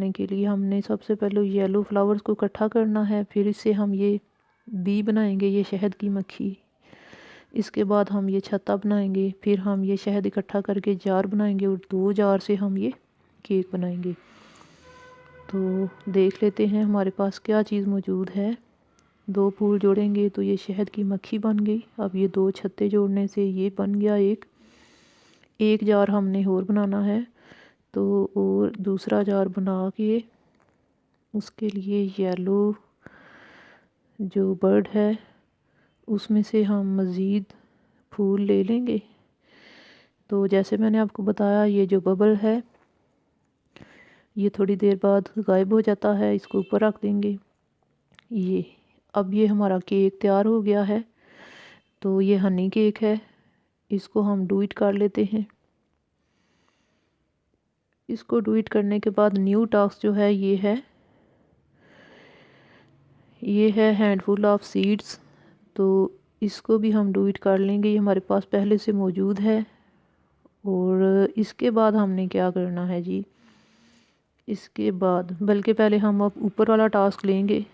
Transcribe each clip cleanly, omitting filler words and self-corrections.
बनाने के लिए हमने सबसे पहले येलो फ्लावर्स को इकट्ठा करना है, फिर इससे हम ये बी बनाएंगे, ये शहद की मक्खी। इसके बाद हम ये छत्ता बनाएंगे, फिर हम ये शहद इकट्ठा करके जार बनाएंगे और 2 जार से हम ये केक बनाएंगे। तो देख लेते हैं हमारे पास क्या चीज़ मौजूद है। 2 फूल जोड़ेंगे तो ये शहद की मक्खी बन गई। अब ये 2 छत्ते जोड़ने से ये बन गया एक जार हमने और बनाना है। तो और दूसरा जार बना के उसके लिए येलो जो बर्ड है उसमें से हम मज़ीद फूल ले लेंगे। तो जैसे मैंने आपको बताया, ये जो बबल है ये थोड़ी देर बाद गायब हो जाता है, इसको ऊपर रख देंगे। ये अब ये हमारा केक तैयार हो गया है। तो ये हनी केक है, इसको हम डुइट कर लेते हैं। इसको डुइट करने के बाद न्यू टास्क जो है ये है हैंडफुल ऑफ सीड्स। तो इसको भी हम डुइट कर लेंगे, ये हमारे पास पहले से मौजूद है। और इसके बाद हमने क्या करना है जी, इसके बाद बल्कि पहले हम अब ऊपर वाला टास्क लेंगे,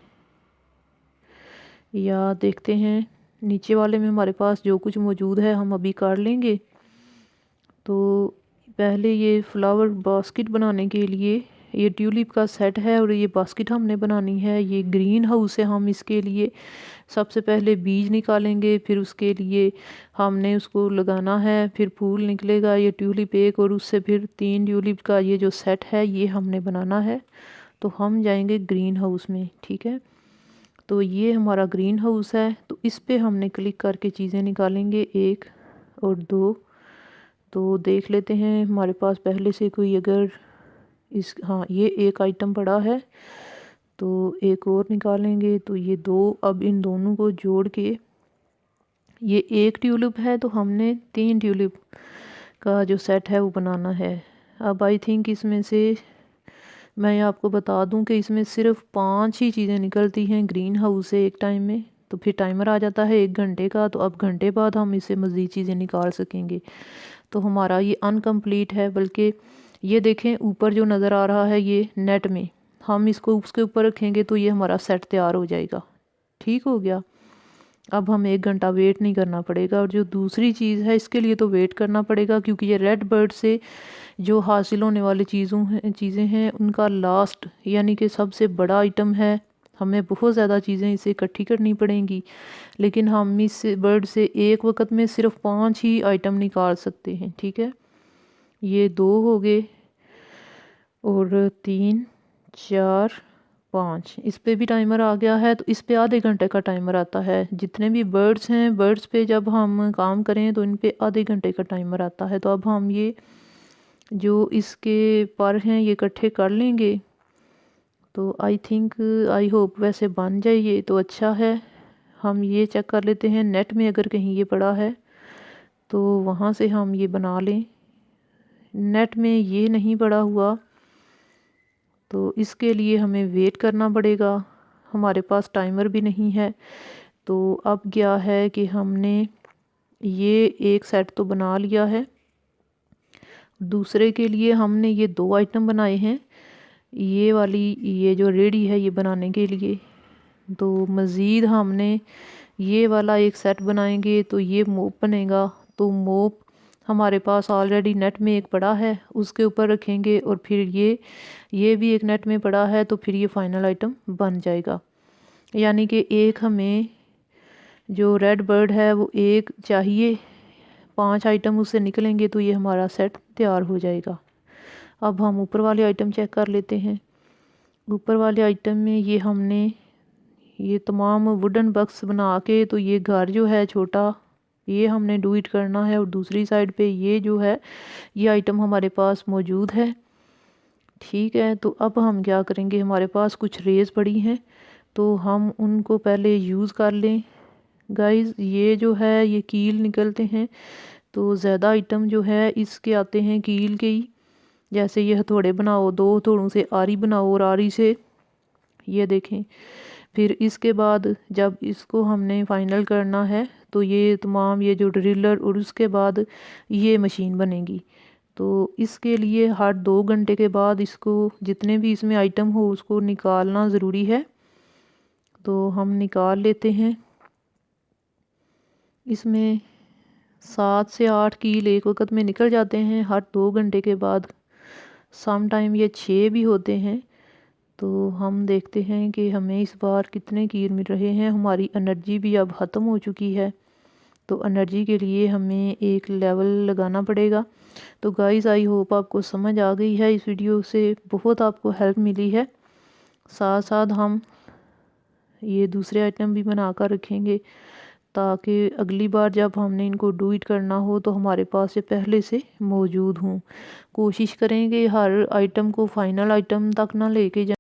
या देखते हैं नीचे वाले में हमारे पास जो कुछ मौजूद है हम अभी कर लेंगे। तो पहले ये फ्लावर बास्केट बनाने के लिए ये ट्यूलिप का सेट है और ये बास्केट हमने बनानी है। ये ग्रीन हाउस है, हम इसके लिए सबसे पहले बीज निकालेंगे, फिर उसके लिए हमने उसको लगाना है, फिर फूल निकलेगा ये ट्यूलिप एक, और उससे फिर 3 ट्यूलिप का ये जो सेट है ये हमने बनाना है। तो हम जाएंगे ग्रीन हाउस में, ठीक है। तो ये हमारा ग्रीन हाउस है, तो इस पे हमने क्लिक करके चीज़ें निकालेंगे 1 और 2। तो देख लेते हैं हमारे पास पहले से कोई अगर हाँ ये एक आइटम पड़ा है, तो एक और निकालेंगे। तो ये 2, अब इन दोनों को जोड़ के ये 1 ट्यूलिप है, तो हमने 3 ट्यूलिप का जो सेट है वो बनाना है। अब आई थिंक इसमें से मैं आपको बता दूं कि इसमें सिर्फ 5 ही चीज़ें निकलती हैं ग्रीन हाउस से एक टाइम में। तो फिर टाइमर आ जाता है 1 घंटे का, तो अब घंटे बाद हम इससे मज़ीद चीज़ें निकाल सकेंगे। तो हमारा ये अनकम्प्लीट है, बल्कि ये देखें ऊपर जो नज़र आ रहा है ये नेट में, हम इसको उसके ऊपर रखेंगे तो ये हमारा सेट तैयार हो जाएगा। ठीक हो गया। अब हम 1 घंटा वेट नहीं करना पड़ेगा। और जो दूसरी चीज़ है इसके लिए तो वेट करना पड़ेगा, क्योंकि ये रेड बर्ड से जो हासिल होने वाली चीज़ें हैं उनका लास्ट यानी कि सबसे बड़ा आइटम है। हमें बहुत ज़्यादा चीज़ें इसे इकट्ठी करनी पड़ेंगी, लेकिन हम इस बर्ड से एक वक्त में सिर्फ 5 ही आइटम निकाल सकते हैं, ठीक है। ये 2 हो गए और 3 4 5, इस पे भी टाइमर आ गया है। तो इस पे आधे घंटे का टाइमर आता है। जितने भी बर्ड्स हैं, बर्ड्स पे जब हम काम करें तो इन पे आधे घंटे का टाइमर आता है। तो अब हम ये जो इसके पर हैं ये इकट्ठे कर लेंगे। तो आई थिंक आई होप वैसे बन जाए ये तो अच्छा है। हम ये चेक कर लेते हैं नेट में अगर कहीं ये पड़ा है तो वहाँ से हम ये बना लें। नेट में ये नहीं पड़ा हुआ, तो इसके लिए हमें वेट करना पड़ेगा। हमारे पास टाइमर भी नहीं है। तो अब क्या है कि हमने ये एक सेट तो बना लिया है, दूसरे के लिए हमने ये 2 आइटम बनाए हैं। ये वाली ये जो रेडी है ये बनाने के लिए, तो मज़ीद हमने ये वाला एक सेट बनाएंगे तो ये मोप बनेगा। तो मोप हमारे पास ऑलरेडी नेट में एक पड़ा है, उसके ऊपर रखेंगे और फिर ये भी एक नेट में पड़ा है, तो फिर ये फाइनल आइटम बन जाएगा। यानी कि एक हमें जो रेड बर्ड है वो एक चाहिए, 5 आइटम उससे निकलेंगे तो ये हमारा सेट तैयार हो जाएगा। अब हम ऊपर वाले आइटम चेक कर लेते हैं। ऊपर वाले आइटम में ये हमने ये तमाम वुडन बक्स बना के, तो ये घर जो है छोटा ये हमने डुइट करना है, और दूसरी साइड पे ये जो है ये आइटम हमारे पास मौजूद है, ठीक है। तो अब हम क्या करेंगे, हमारे पास कुछ रेज़ पड़ी हैं तो हम उनको पहले यूज़ कर लें। गाइस ये जो है ये कील निकलते हैं, तो ज़्यादा आइटम जो है इसके आते हैं कील के ही। जैसे ये हथौड़े बनाओ, 2 हथौड़ों से आरी बनाओ और आरी से ये देखें। फिर इसके बाद जब इसको हमने फाइनल करना है तो ये तमाम ये जो ड्रिलर और उसके बाद ये मशीन बनेगी। तो इसके लिए हर 2 घंटे के बाद इसको जितने भी इसमें आइटम हो उसको निकालना ज़रूरी है। तो हम निकाल लेते हैं। इसमें 7 से 8 कील एक वक्त में निकल जाते हैं हर 2 घंटे के बाद। सम टाइम ये 6 भी होते हैं। तो हम देखते हैं कि हमें इस बार कितने कील मिल रहे हैं। हमारी एनर्जी भी अब ख़त्म हो चुकी है, तो एनर्जी के लिए हमें एक लेवल लगाना पड़ेगा। तो गाइस आई होप आपको समझ आ गई है। इस वीडियो से बहुत आपको हेल्प मिली है। साथ साथ हम ये दूसरे आइटम भी बना कर रखेंगे ताकि अगली बार जब हमने इनको डू इट करना हो तो हमारे पास ये पहले से मौजूद हों। कोशिश करें कि हर आइटम को फाइनल आइटम तक ना लेके जाएं।